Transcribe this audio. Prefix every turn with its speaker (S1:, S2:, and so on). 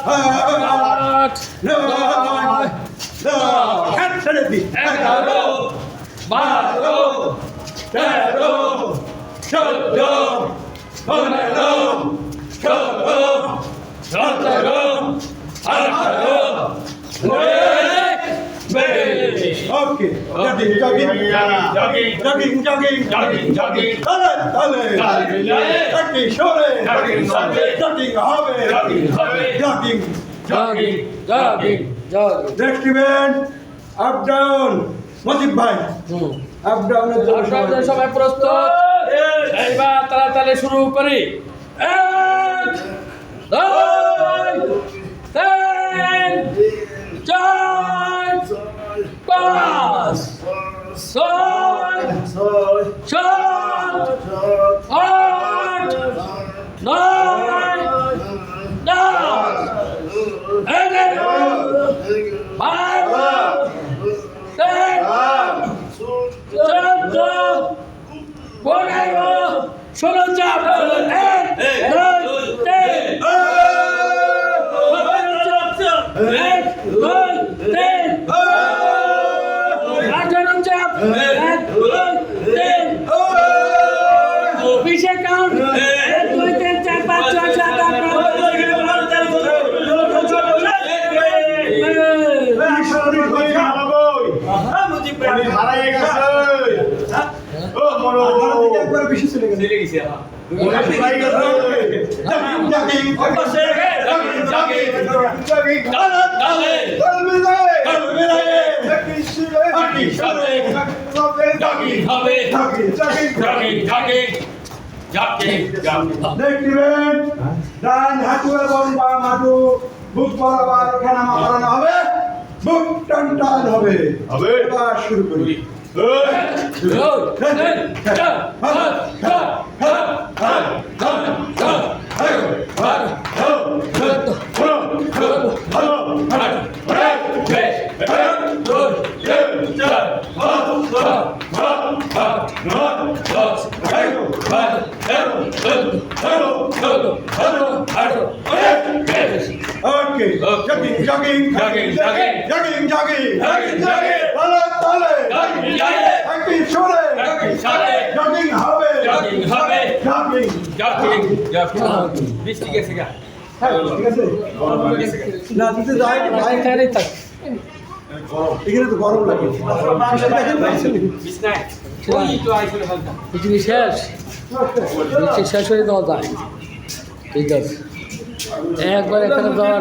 S1: আট নয় ছেড়ে দি 11 12 13 14 15 16 17 18 Okay. Jogging. Next event, up down. Majid bhai. Up down.
S2: সবাই প্রস্তুত এইবার তাড়াতাড়ি শুরু করি 1 2 3 4 5 6 7 8 9
S1: ডান হাঁটু এবং বাম হাঁটু বুক বরাবর খানামা করানো হবে বুক টান হবে এবার শুরু করি Okay. Jogging. Jogging হবে।
S2: বৃষ্টি গেছে গা
S1: না দিতে যাই
S2: এখানেই থাক
S1: এখানে তো গরম লাগে
S2: বৃষ্টি শেষ বৃষ্টি শেষ হয়ে দেওয়া যায় ঠিক আছে একবার এখানে যাওয়া